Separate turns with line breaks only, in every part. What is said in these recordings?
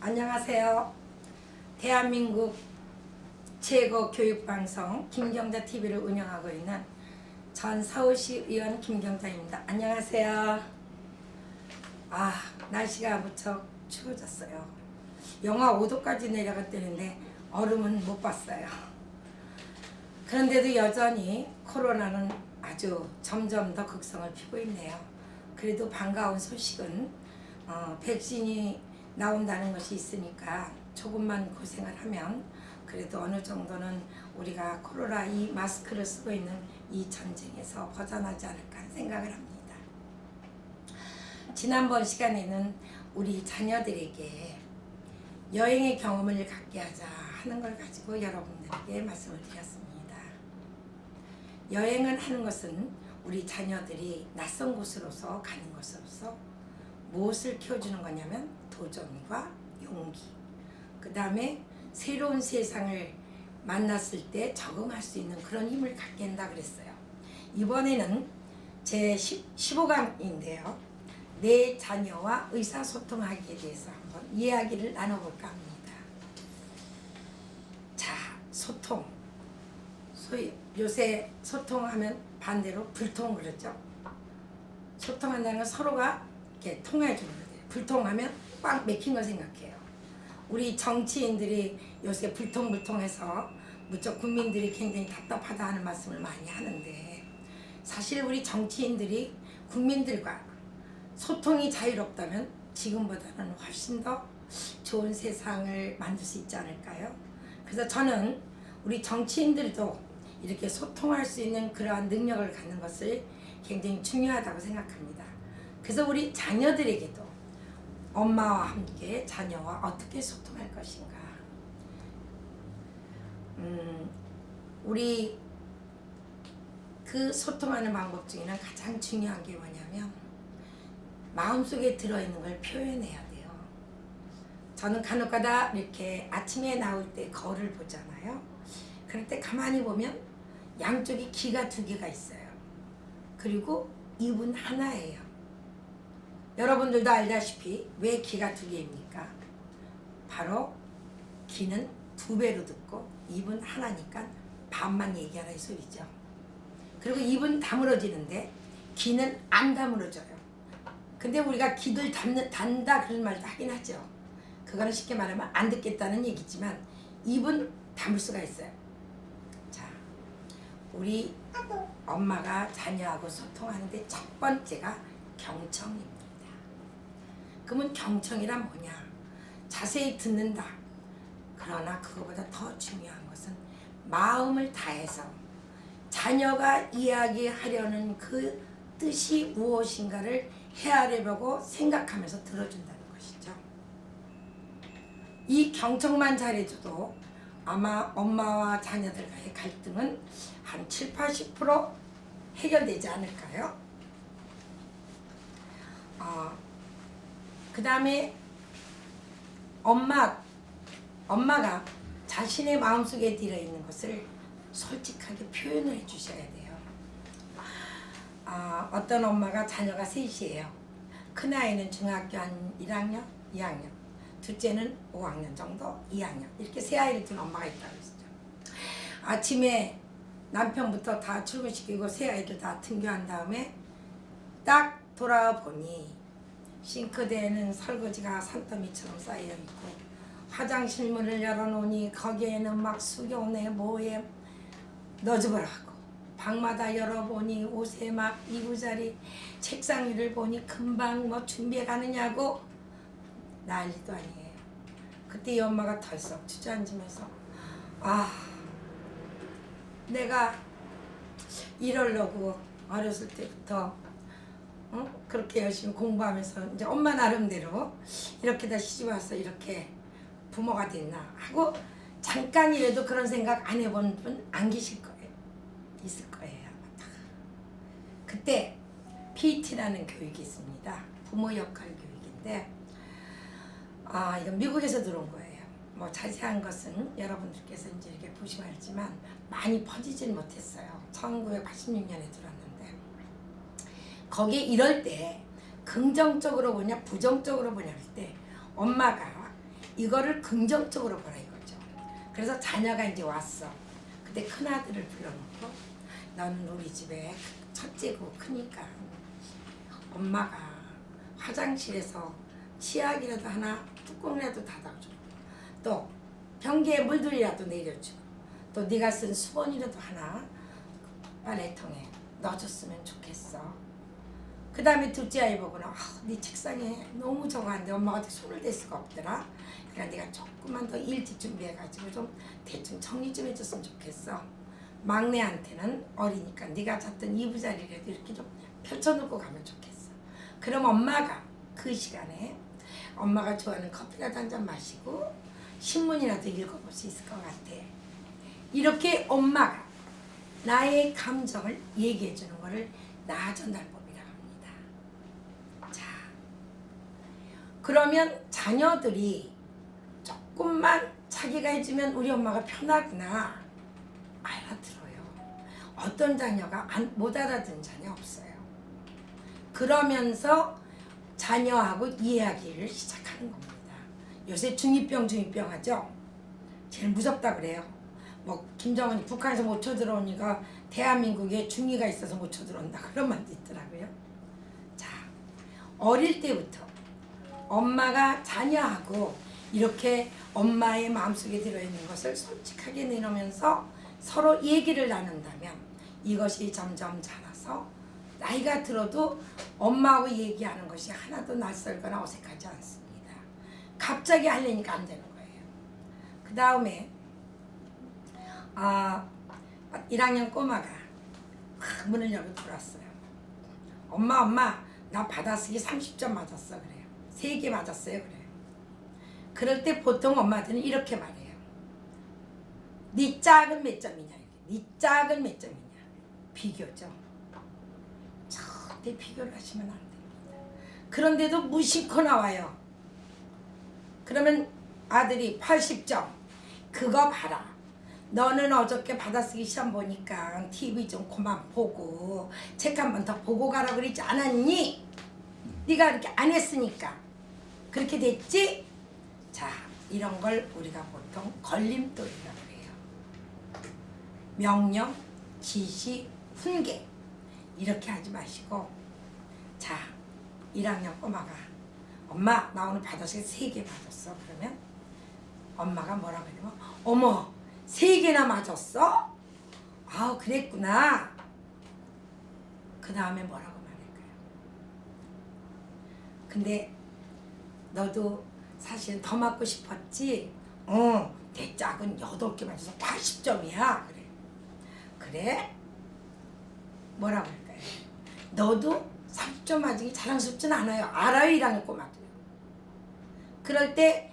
안녕하세요. 대한민국 최고 교육방송 김경자 TV를 운영하고 있는 전 서울시 의원 김경자입니다. 안녕하세요. 날씨가 무척 추워졌어요. 영하 5도까지 내려갔다는데 얼음은 못 봤어요. 그런데도 여전히 코로나는 아주 점점 더 극성을 피고 있네요. 그래도 반가운 소식은 백신이 나온다는 것이 있으니까 조금만 고생을 하면 그래도 어느 정도는 우리가 코로나 이 마스크를 쓰고 있는 이 전쟁에서 벗어나지 않을까 하는 생각을 합니다. 지난번 시간에는 우리 자녀들에게 여행의 경험을 갖게 하자 하는 걸 가지고 여러분들에게 말씀을 드렸습니다. 여행을 하는 것은 우리 자녀들이 낯선 곳으로서 가는 것으로서 무엇을 키워주는 거냐면 도전과 용기, 그 다음에 새로운 세상을 만났을 때 적응할 수 있는 그런 힘을 갖게 한다 그랬어요. 이번에는 제 15강인데요. 내 자녀와 의사소통하기에 대해서 한번 이야기를 나눠볼까 합니다. 자, 소통. 소위 요새 소통하면 반대로 불통 그러죠. 소통한다는 건 서로가 이렇게 통해주는 거예요. 불통하면 꽉 맥힌 걸 생각해요. 우리 정치인들이 요새 불통불통해서 무척 국민들이 굉장히 답답하다 하는 말씀을 많이 하는데, 사실 우리 정치인들이 국민들과 소통이 자유롭다면 지금보다는 훨씬 더 좋은 세상을 만들 수 있지 않을까요? 그래서 저는 우리 정치인들도 이렇게 소통할 수 있는 그러한 능력을 갖는 것을 굉장히 중요하다고 생각합니다. 그래서 우리 자녀들에게도 엄마와 함께 자녀와 어떻게 소통할 것인가. 우리 그 소통하는 방법 중에는 가장 중요한 게 뭐냐면 마음속에 들어있는 걸 표현해야 돼요. 저는 간혹가다 이렇게 아침에 나올 때 거울을 보잖아요. 그럴 때 가만히 보면 양쪽에 귀가 두 개가 있어요. 그리고 입은 하나예요. 여러분들도 알다시피 왜 귀가 두 개입니까? 바로 귀는 두 배로 듣고 입은 하나니까 반만 얘기하라 이 소리죠. 그리고 입은 다물어지는데 귀는 안 다물어져요. 근데 우리가 귀를 단다 그런 말도 하긴 하죠. 그거는 쉽게 말하면 안 듣겠다는 얘기지만 입은 다물 수가 있어요. 자, 우리 엄마가 자녀하고 소통하는데 첫 번째가 경청입니다. 그러면 경청이란 뭐냐? 자세히 듣는다. 그러나 그거보다 더 중요한 것은 마음을 다해서 자녀가 이야기하려는 그 뜻이 무엇인가를 헤아려보고 생각하면서 들어준다는 것이죠. 이 경청만 잘해줘도 아마 엄마와 자녀들과의 갈등은 한 70~80% 해결되지 않을까요? 그 다음에 엄마가 자신의 마음속에 들어있는 것을 솔직하게 표현을 해주셔야 돼요. 어떤 엄마가 자녀가 셋이에요. 큰아이는 중학교 한 1학년, 2학년, 둘째는 5학년 정도, 2학년, 이렇게 세 아이를 둔 엄마가 있다고 했죠. 아침에 남편부터 다 출근시키고 세 아이들 다 등교한 다음에 딱 돌아보니 싱크대에는 설거지가 산더미처럼 쌓여있고 화장실 문을 열어놓으니 거기에는 막 수경내 뭐에 너즈을 하고 방마다 열어보니 옷에 막 이부자리 책상 위를 보니 금방 뭐 준비해 가느냐고 난리도 아니에요. 그때 이 엄마가 덜썩 주저앉으면서 내가 이러려고 어렸을 때부터 그렇게 열심히 공부하면서 이제 엄마 나름대로 이렇게 다 시집 와서 이렇게 부모가 됐나 하고 잠깐이라도 그런 생각 안 해본 분 안 계실 거예요. 있을 거예요. 그때 PT라는 교육이 있습니다. 부모 역할 교육인데 이건 미국에서 들어온 거예요. 뭐 자세한 것은 여러분들께서 이제 이렇게 보시면 알지만 많이 퍼지진 못했어요. 1986년에 들어왔는데 거기에 이럴 때 긍정적으로 보냐 부정적으로 보냐 할 때 엄마가 이거를 긍정적으로 보라 이거죠. 그래서 자녀가 이제 왔어. 그때 큰아들을 불러놓고 너는 우리 집에 첫째고 크니까 엄마가 화장실에서 치약이라도 하나 뚜껑이라도 닫아줘. 또 변기에 물들이라도 내려줘. 또 네가 쓴 수건이라도 하나 빨래통에 넣어줬으면 좋겠어. 그 다음에 둘째 아이 보고는 네 책상에 너무 저거한데 엄마가 어떻게 손을 댈 수가 없더라. 그러니까 네가 조금만 더 일찍 준비해가지고 좀 대충 정리 좀 해줬으면 좋겠어. 막내한테는 어리니까 네가 잤던 이부자리라도 이렇게 좀 펼쳐놓고 가면 좋겠어. 그럼 엄마가 그 시간에 엄마가 좋아하는 커피라도 한 잔 마시고 신문이라도 읽어볼 수 있을 것 같아. 이렇게 엄마가 나의 감정을 얘기해 주는 것을 나 전달법이라고 합니다. 자, 그러면 자녀들이 조금만 자기가 해주면 우리 엄마가 편하구나 알아들어요. 어떤 자녀가 못 알아듣는 자녀 없어요. 그러면서 자녀하고 이야기를 시작하는 겁니다. 요새 중2병 하죠. 제일 무섭다 그래요. 뭐 김정은이 북한에서 못 쳐들어오니까 대한민국에 중2가 있어서 못 쳐들어온다 그런 말도 있더라고요. 자, 어릴 때부터 엄마가 자녀하고 이렇게 엄마의 마음속에 들어있는 것을 솔직하게 내놓으면서 서로 얘기를 나눈다면 이것이 점점 자라서 나이가 들어도 엄마하고 얘기하는 것이 하나도 낯설거나 어색하지 않습니다. 갑자기 하려니까 안 되는 거예요. 그 다음에 1학년 꼬마가 문을 열고 들어왔어요. 엄마 나 받아쓰기 30점 맞았어 그래요. 3개 맞았어요 그래요. 그럴 때 보통 엄마들은 이렇게 말해요. 네 짝은 몇 점이냐. 네 짝은 몇 점이냐. 비교죠. 절대 비교를 하시면 안 됩니다. 그런데도 무심코 나와요. 그러면 아들이 80점. 그거 봐라. 너는 어저께 받아쓰기 시험 보니까 TV 좀 그만 보고 책 한 번 더 보고 가라 그러지 않았니? 네가 이렇게 안 했으니까 그렇게 됐지? 자, 이런 걸 우리가 보통 걸림돌이라고 해요. 명령, 지시, 훈계 이렇게 하지 마시고 자, 1학년 꼬마가 엄마 나 오늘 받아쓰기 3개 맞았어. 그러면 엄마가 뭐라고 하냐면 어머 3개나 맞았어? 아 그랬구나. 그 다음에 뭐라고 말할까요? 근데 너도 사실 더 맞고 싶었지? 내 짝은 8개 맞아서 80점이야. 그래? 뭐라고 할까요? 너도 30점 맞은 게 자랑스럽진 않아요. 알아요 1학년 꼬마도요. 그럴 때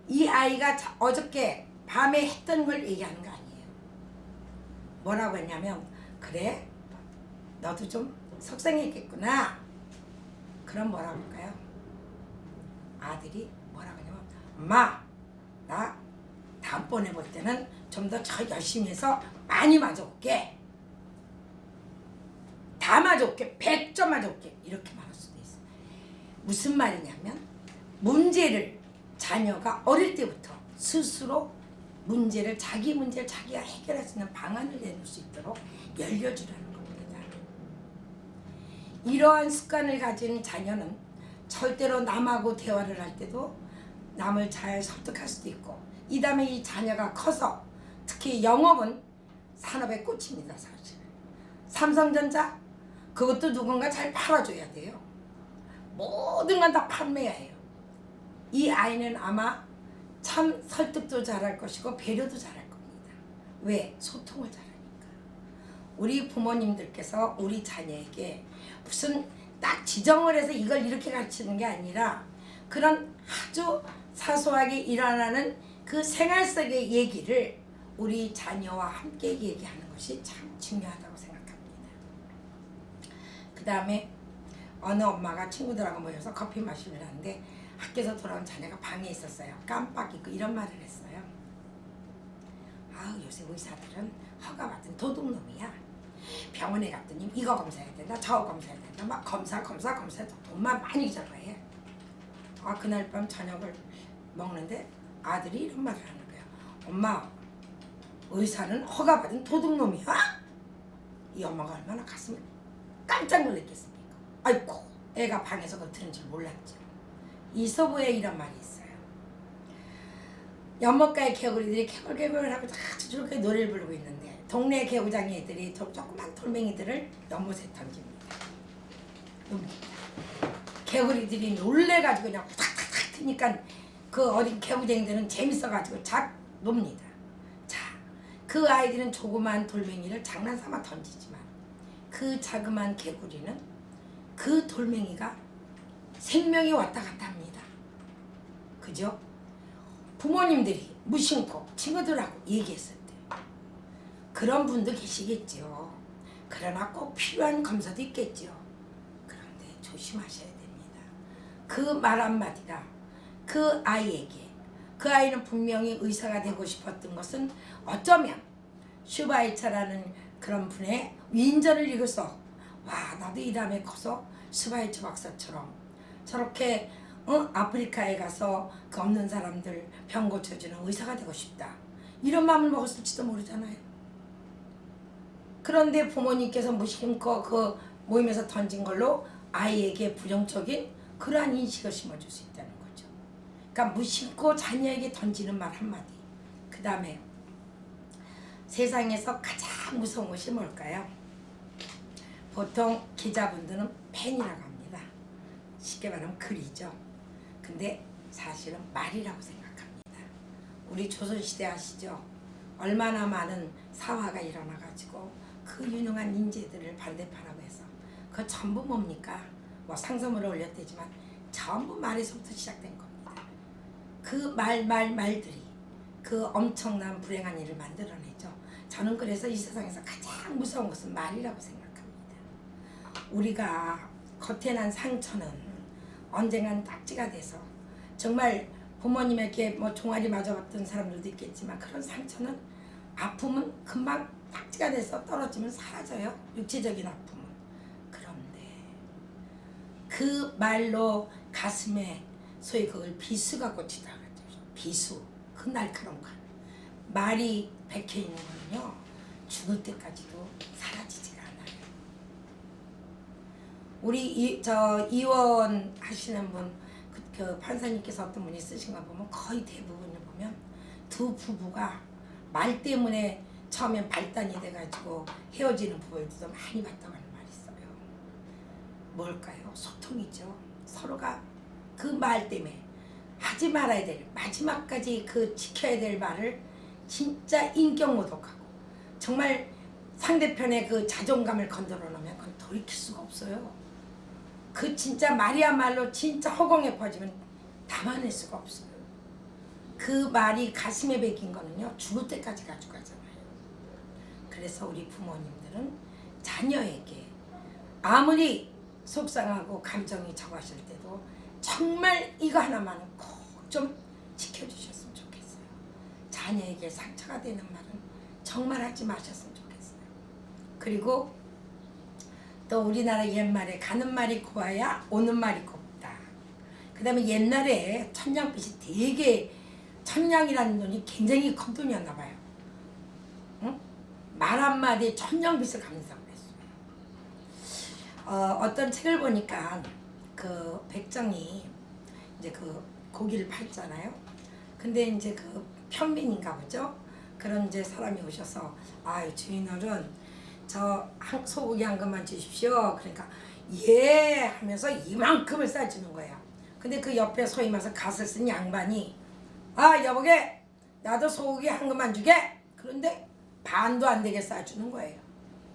이 아이가 어저께 밤에 했던 걸 얘기하는 거 아니에요. 뭐라고 했냐면 그래? 너도 좀 속상했겠구나. 그럼 뭐라고 할까요? 아들이 뭐라고 하냐면 엄마 나 다음번에 볼 때는 좀 더 열심히 해서 많이 맞아올게. 다 맞아올게. 100점 맞아올게. 이렇게 말할 수도 있어요. 무슨 말이냐면 문제를 자녀가 어릴 때부터 스스로 자기 문제를 자기가 해결할 수 있는 방안을 내놓을 수 있도록 열려주라는 겁니다. 이러한 습관을 가진 자녀는 절대로 남하고 대화를 할 때도 남을 잘 설득할 수도 있고 이 다음에 이 자녀가 커서 특히 영업은 산업의 꽃입니다. 사실 삼성전자 그것도 누군가 잘 팔아줘야 돼요. 모든 건 다 판매해야 해요. 이 아이는 아마 참 설득도 잘할 것이고 배려도 잘할 겁니다. 왜? 소통을 잘하니까. 우리 부모님들께서 우리 자녀에게 무슨 딱 지정을 해서 이걸 이렇게 가르치는 게 아니라 그런 아주 사소하게 일어나는 그 생활 속의 얘기를 우리 자녀와 함께 얘기하는 것이 참 중요하다고 생각합니다. 그 다음에 어느 엄마가 친구들하고 모여서 커피 마시려 하는데 학교에서 돌아온 자녀가 방에 있었어요. 깜빡 잊고 이런 말을 했어요. 요새 의사들은 허가받은 도둑놈이야. 병원에 갔더니 이거 검사해야 된다 저거 검사해야 된다 막 검사해서 돈만 많이 잡아해. 그날 밤 저녁을 먹는데 아들이 이런 말을 하는 거야. 엄마, 의사는 허가받은 도둑놈이야? 이 엄마가 얼마나 가슴이 깜짝 놀랐겠습니까? 아이고, 애가 방에서 그거 들은 줄 몰랐죠. 이서부에 이런 말이 있어요. 연못가의 개구리들이 개굴개굴 하고 아주 즐겁게 노래를 부르고 있는데 동네 개구장이 애들이 조그만 돌멩이들을 연못에 던집니다. 개구리들이 놀래가지고 그냥 탁탁탁 트니까 그 어린 개구쟁이들은 재밌어가지고 놉놉니다. 자, 그 아이들은 조그만 돌멩이를 장난삼아 던지지만 그 자그마한 개구리는 그 돌멩이가 생명이 왔다 갔다 합니다. 그죠? 부모님들이 무심코 친구들하고 얘기했을 때 그런 분도 계시겠죠. 그러나 꼭 필요한 검사도 있겠죠. 그런데 조심하셔야 됩니다. 그 말 한마디가 그 아이에게, 그 아이는 분명히 의사가 되고 싶었던 것은 어쩌면 슈바이처라는 그런 분의 위인전을 읽어서 와, 나도 이 다음에 커서 슈바이처 박사처럼 저렇게 아프리카에 가서 그 없는 사람들 병 고쳐주는 의사가 되고 싶다, 이런 마음을 먹었을지도 모르잖아요. 그런데 부모님께서 무심코 그 모임에서 던진 걸로 아이에게 부정적인 그러한 인식을 심어줄 수 있다는 거죠. 그러니까 무심코 자녀에게 던지는 말 한마디. 그 다음에 세상에서 가장 무서운 것이 뭘까요? 보통 기자분들은 펜이라고 합니다. 쉽게 말하면 글이죠. 근데 사실은 말이라고 생각합니다. 우리 조선시대 아시죠? 얼마나 많은 사화가 일어나가지고 그 유능한 인재들을 반대파라고 해서 그 전부 뭡니까? 뭐 상소문을 올렸대지만 전부 말에서부터 시작된 겁니다. 그 말들이 그 엄청난 불행한 일을 만들어내죠. 저는 그래서 이 세상에서 가장 무서운 것은 말이라고 생각합니다. 우리가 겉에 난 상처는 언젠간 딱지가 돼서 정말 부모님에게 뭐 종아리 맞아봤던 사람들도 있겠지만 그런 상처는 아픔은 금방 딱지가 돼서 떨어지면 사라져요. 육체적인 아픔은. 그런데 그 말로 가슴에 소위 그걸 비수가 꽂히다고 하죠. 비수, 그 날카로운 칼. 말이 박혀있는 거는요 죽을 때까지도 사라지지가 않아요. 우리 이원 하시는 분, 그 판사님께서 어떤 분이 쓰신 거 보면 거의 대부분을 보면 두 부부가 말 때문에 처음엔 발단이 돼가지고 헤어지는 부부들도 많이 봤다고 하는 말이 있어요. 뭘까요? 소통이죠. 서로가 그 말 때문에 하지 말아야 될, 마지막까지 그 지켜야 될 말을 진짜 인격모독하고 정말 상대편의 그 자존감을 건드려 놓으면 그건 돌이킬 수가 없어요. 그 진짜 말이야말로 진짜 허공에 퍼지면 담아낼 수가 없어요. 그 말이 가슴에 베긴 거는요 죽을 때까지 가져가잖아요. 그래서 우리 부모님들은 자녀에게 아무리 속상하고 감정이 적하실 때도 정말 이거 하나만은 꼭 좀 지켜주셨으면 좋겠어요. 자녀에게 상처가 되는 말은 정말 하지 마셨으면 좋겠어요. 그리고 또 우리나라 옛말에 가는 말이 고와야 오는 말이 곱다. 그 다음에 옛날에 천냥빚이 되게, 천냥이라는 돈이 굉장히 큰 돈이었나 봐요. 응? 말 한마디에 천냥빚을 갚는다고 그랬어요. 어떤 책을 보니까 그 백정이 이제 그 고기를 팔잖아요. 근데 이제 그 평민인가 보죠. 그런 이제 사람이 오셔서 아유 주인어른 저 소고기 한 근만 주십시오. 그러니까 예 하면서 이만큼을 싸주는 거예요. 근데 그 옆에 소위 말해서 갓을 쓴 양반이 아 여보게 나도 소고기 한 근만 주게. 그런데 반도 안 되게 싸주는 거예요.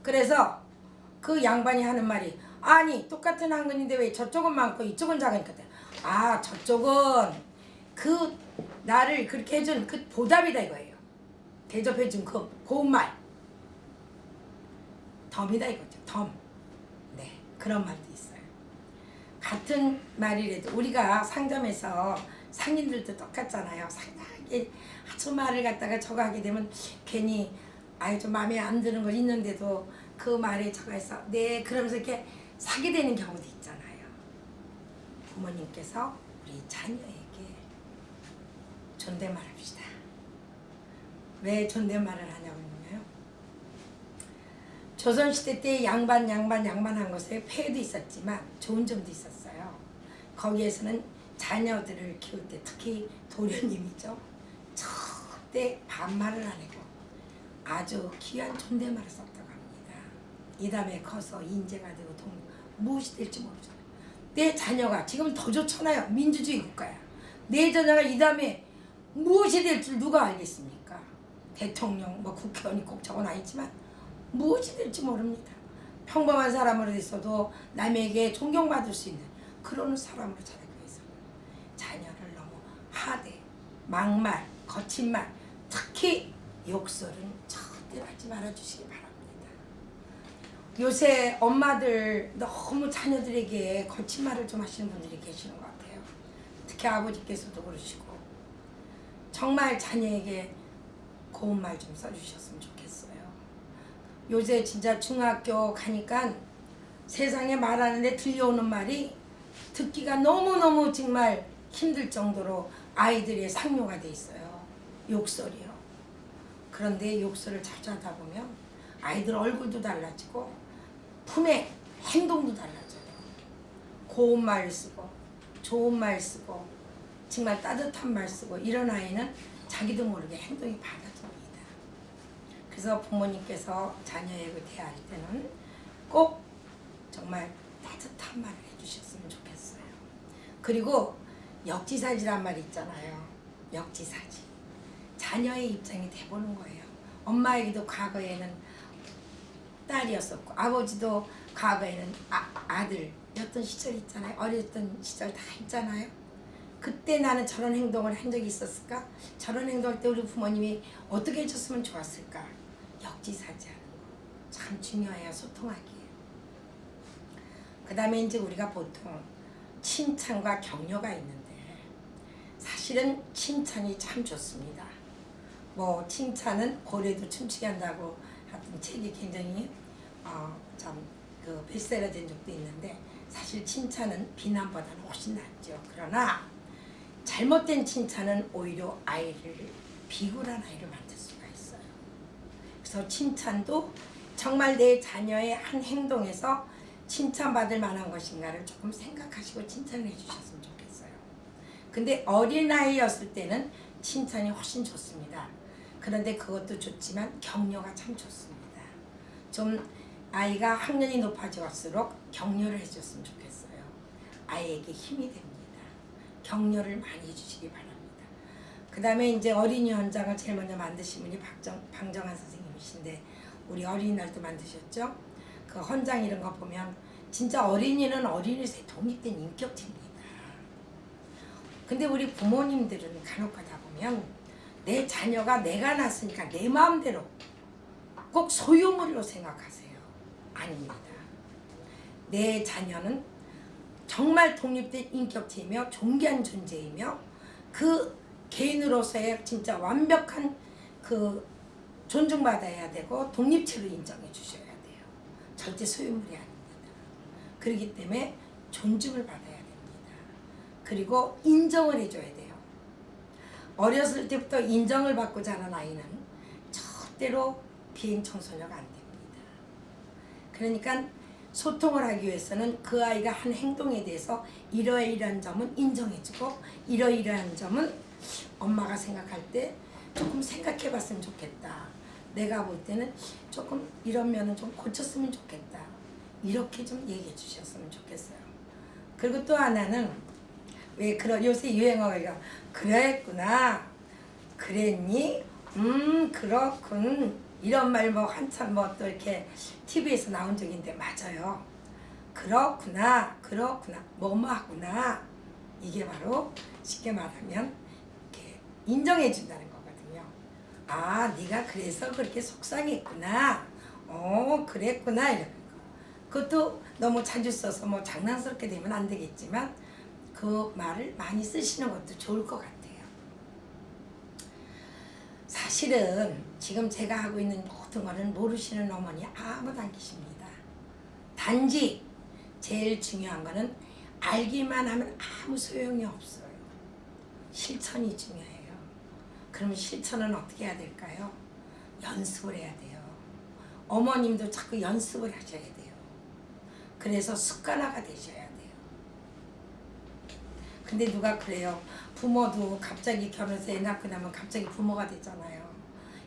그래서 그 양반이 하는 말이 아니 똑같은 한 근인데 왜 저쪽은 많고 이쪽은 작으니까 아 저쪽은 그 나를 그렇게 해준 그 보답이다 이거예요. 대접해준 그 고운 말 덤이다 이거죠. 덤. 네, 그런 말도 있어요. 같은 말이라도 우리가 상점에서 상인들도 똑같잖아요. 상당하게 아주 말을 갖다가 저거 하게 되면 괜히 아유 좀 마음에 안 드는 거 있는데도 그 말에 저거 해서 네 그러면서 이렇게 사게 되는 경우도 있잖아요. 부모님께서 우리 자녀에게 존 존댓말 합시다. 왜 존댓말을 하냐면요. 조선시대 때 양반한 것에 폐해도 있었지만 좋은 점도 있었어요. 거기에서는 자녀들을 키울 때 특히 도련님이죠. 절대 반말을 안 하고 아주 귀한 존댓말을 썼다고 합니다. 이 다음에 커서 인재가 되고 무엇이 될지 모르잖아요. 내 자녀가 지금 더 좋잖아요. 민주주의 국가야. 내 자녀가 이 다음에 무엇이 될 줄 누가 알겠습니까? 대통령, 국회의원이 꼭 저건 아니지만 무엇이 될지 모릅니다. 평범한 사람으로 있어도 남에게 존경받을 수 있는 그런 사람으로 자라기 위해서는 자녀를 너무 하대, 막말, 거친 말, 특히 욕설은 절대 하지 말아주시기 바랍니다. 요새 엄마들 너무 자녀들에게 거친 말을 좀 하시는 분들이 계시는 것 같아요. 특히 아버지께서도 그러시고 정말 자녀에게 고운 말 좀 써주셨으면 좋겠어요. 요새 진짜 중학교 가니까 세상에 말하는데 들려오는 말이 듣기가 너무너무 정말 힘들 정도로 아이들의 상뇨가 돼 있어요. 욕설이요. 그런데 욕설을 자주 하다 보면 아이들 얼굴도 달라지고 품의 행동도 달라져요. 고운 말 쓰고 좋은 말 쓰고 정말 따뜻한 말 쓰고 이런 아이는 자기도 모르게 행동이 밝아집니다. 그래서 부모님께서 자녀에게 대할 때는 꼭 정말 따뜻한 말을 해주셨으면 좋겠어요. 그리고 역지사지란 말이 있잖아요. 역지사지. 자녀의 입장이 돼보는 거예요. 엄마에게도 과거에는 딸이었었고 아버지도 과거에는 아들이었던 시절이 있잖아요. 어렸던 시절 다 있잖아요. 그때 나는 저런 행동을 한 적이 있었을까? 저런 행동할 때 우리 부모님이 어떻게 해줬으면 좋았을까? 역지사지하는 거 참 중요해요. 소통하기에. 그 다음에 이제 우리가 보통 칭찬과 격려가 있는데 사실은 칭찬이 참 좋습니다. 칭찬은 고래도 춤추게 한다고 하던 책이 굉장히 베스트셀러 된 적도 있는데 사실 칭찬은 비난보다는 훨씬 낫죠. 그러나 잘못된 칭찬은 오히려 아이를 비굴한 아이를 만들 수가 있어요. 그래서 칭찬도 정말 내 자녀의 한 행동에서 칭찬받을 만한 것인가를 조금 생각하시고 칭찬을 해주셨으면 좋겠어요. 근데 어린아이였을 때는 칭찬이 훨씬 좋습니다. 그런데 그것도 좋지만 격려가 참 좋습니다. 좀 아이가 학년이 높아질수록 격려를 해줬으면 좋겠어요. 아이에게 힘이 됩니다. 격려를 많이 해주시기 바랍니다. 그 다음에 이제 어린이 현장을 제일 먼저 만드신 분이 방정환 선생님이신데 우리 어린이날도 만드셨죠? 그 헌장 이런 거 보면 진짜 어린이는 어린이로서의 독립된 인격체입니다. 근데 우리 부모님들은 간혹 가다 보면 내 자녀가 내가 낳았으니까 내 마음대로 꼭 소유물로 생각하세요. 아닙니다. 내 자녀는 정말 독립된 인격체이며 존귀한 존재이며 그 개인으로서의 진짜 완벽한 그 존중받아야 되고 독립체로 인정해 주셔야 돼요. 절대 소유물이 아닙니다. 그렇기 때문에 존중을 받아야 됩니다. 그리고 인정을 해줘야 돼요. 어렸을 때부터 인정을 받고 자란 아이는 절대로 비행 청소년가 안 됩니다. 그러니까 소통을 하기 위해서는 그 아이가 한 행동에 대해서 이러이러한 점은 인정해주고 이러이러한 점은 엄마가 생각할 때 조금 생각해 봤으면 좋겠다. 내가 볼 때는 조금 이런 면은 좀 고쳤으면 좋겠다. 이렇게 좀 얘기해 주셨으면 좋겠어요. 그리고 또 하나는 왜 요새 유행어가 그랬구나, 그랬니, 그렇군 이런 말 한참 또 이렇게 TV에서 나온 적인데 맞아요. 그렇구나 뭐뭐하구나 이게 바로 쉽게 말하면 이렇게 인정해 준다는 거거든요. 아 네가 그래서 그렇게 속상했구나, 그랬구나 이런 거. 그것도 너무 자주 써서 장난스럽게 되면 안 되겠지만 그 말을 많이 쓰시는 것도 좋을 것 같아요. 사실은 지금 제가 하고 있는 모든 거는 모르시는 어머니 아무도 안 계십니다. 단지 제일 중요한 거는 알기만 하면 아무 소용이 없어요. 실천이 중요해요. 그럼 실천은 어떻게 해야 될까요? 연습을 해야 돼요. 어머님도 자꾸 연습을 하셔야 돼요. 그래서 습관화가 되셔야 돼요. 근데 누가 그래요. 부모도 갑자기 결혼해서 애 낳고 나면 갑자기 부모가 되잖아요.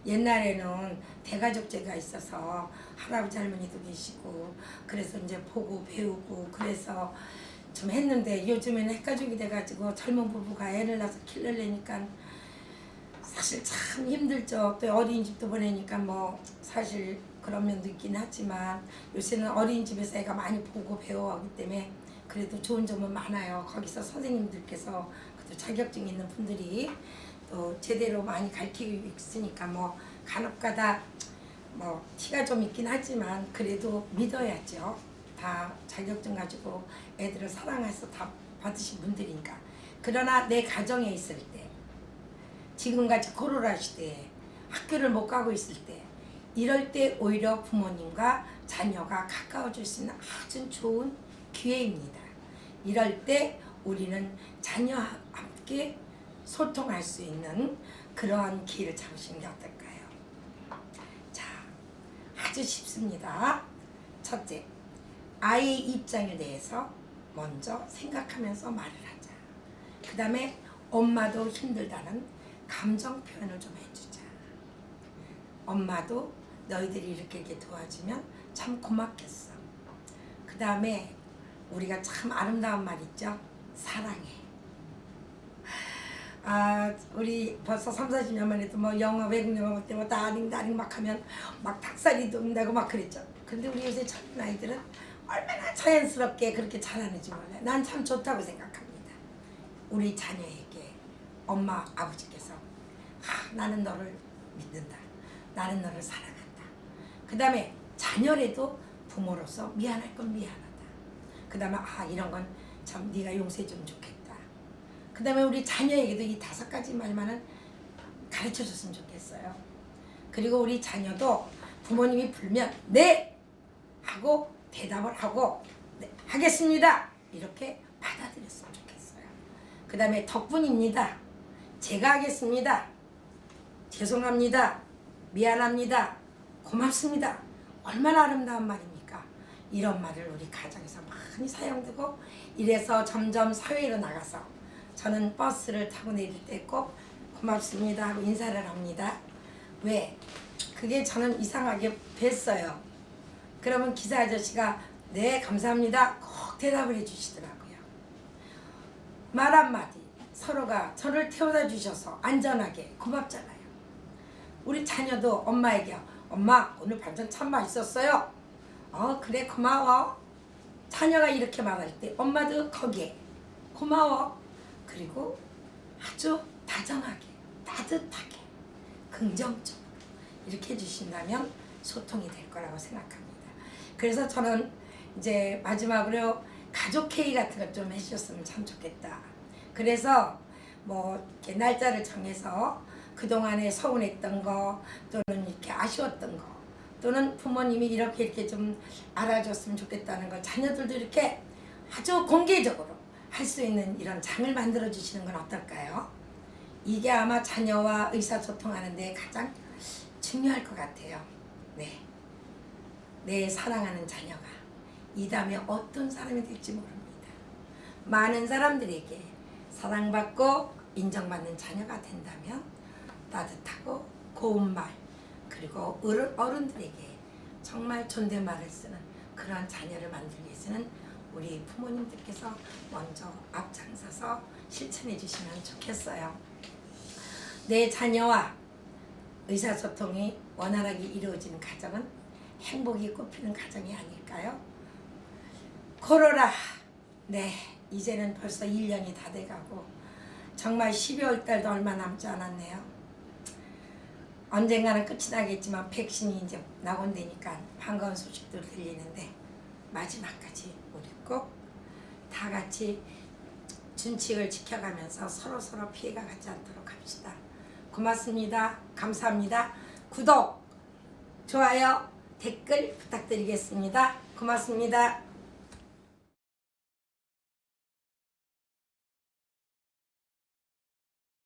옛날에는 대가족제가 있어서 할아버지 할머니도 계시고 그래서 이제 보고 배우고 그래서 좀 했는데 요즘에는 핵가족이 돼가지고 젊은 부부가 애를 낳아서 키우려니까 사실 참 힘들죠. 또 어린이집도 보내니까 뭐 사실 그런 면도 있긴 하지만 요새는 어린이집에서 애가 많이 보고 배워하기 때문에 그래도 좋은 점은 많아요. 거기서 선생님들께서 또 자격증 있는 분들이 또 제대로 많이 가르치고 있으니까 뭐 간혹가다 뭐 티가 좀 있긴 하지만 그래도 믿어야죠. 다 자격증 가지고 애들을 사랑해서 다 받으신 분들이니까. 그러나 내 가정에 있을 때 지금같이 코로나 시대에 학교를 못 가고 있을 때 이럴 때 오히려 부모님과 자녀가 가까워질 수 있는 아주 좋은 기회입니다. 이럴 때 우리는 자녀와 함께 소통할 수 있는 그러한 기회를 잡으시는 게 어떨까요? 자, 아주 쉽습니다. 첫째, 아이의 입장에 대해서 먼저 생각하면서 말을 하자. 그 다음에 엄마도 힘들다는 감정 표현을 좀 해주자. 엄마도 너희들이 이렇게 도와주면 참 고맙겠어. 그 다음에 우리가 참 아름다운 말 있죠? 사랑해. 우리 벌써 30-40년 만에도 뭐 영화 외국 영화 볼 때 뭐 다링 막 하면 막 닭살이 돋는다고 막 그랬죠. 근데 우리 요새 젊은 아이들은 얼마나 자연스럽게 그렇게 잘하는지 몰라요. 난 참 좋다고 생각합니다. 우리 자녀에게 엄마 아버지께서 나는 너를 믿는다. 나는 너를 사랑한다. 그 다음에 자녀라도 부모로서 미안할 건 미안하다. 그 다음에 이런 건 참 네가 용서해 주면 좋겠다. 그 다음에 우리 자녀에게도 이 5가지 말만은 가르쳐 줬으면 좋겠어요. 그리고 우리 자녀도 부모님이 불면 네! 하고 대답을 하고 네, 하겠습니다. 이렇게 받아들였으면 좋겠어요. 그 다음에 덕분입니다. 제가 하겠습니다. 죄송합니다. 미안합니다. 고맙습니다. 얼마나 아름다운 말입니까? 이런 말을 우리 가정에서 많이 사용되고 이래서 점점 사회로 나가서 저는 버스를 타고 내릴 때 꼭 고맙습니다 하고 인사를 합니다. 왜? 그게 저는 이상하게 뵀어요. 그러면 기사 아저씨가 네 감사합니다 꼭 대답을 해주시더라고요. 말 한마디 서로가 저를 태워다 주셔서 안전하게 고맙잖아요. 우리 자녀도 엄마에게 엄마 오늘 반찬 참 맛있었어요. 그래 고마워. 자녀가 이렇게 말할 때 엄마도 거기에 고마워. 그리고 아주 다정하게 따뜻하게 긍정적으로 이렇게 해주신다면 소통이 될 거라고 생각합니다. 그래서 저는 이제 마지막으로 가족 회의 같은 거 좀 해주셨으면 참 좋겠다. 그래서 뭐 이렇게 날짜를 정해서 그동안에 서운했던 거 또는 이렇게 아쉬웠던 거 또는 부모님이 이렇게 좀 알아줬으면 좋겠다는 걸 자녀들도 이렇게 아주 공개적으로 할 수 있는 이런 장을 만들어 주시는 건 어떨까요? 이게 아마 자녀와 의사소통하는 데 가장 중요할 것 같아요. 네, 내 사랑하는 자녀가 이 다음에 어떤 사람이 될지 모릅니다. 많은 사람들에게 사랑받고 인정받는 자녀가 된다면 따뜻하고 고운 말 그리고 어른들에게 정말 존댓말을 쓰는 그러한 자녀를 만들기 위해서는 우리 부모님들께서 먼저 앞장서서 실천해 주시면 좋겠어요. 내 자녀와 의사소통이 원활하게 이루어지는 가정은 행복이 꽃피는 가정이 아닐까요? 코로나 네 이제는 벌써 1년이 다 돼가고 정말 12월 달도 얼마 남지 않았네요. 언젠가는 끝이 나겠지만 백신이 이제 나온다니까 반가운 소식도 들리는데 마지막까지 우리 꼭 다 같이 준칙을 지켜가면서 서로 피해가 가지 않도록 합시다. 고맙습니다. 감사합니다. 구독, 좋아요, 댓글 부탁드리겠습니다. 고맙습니다.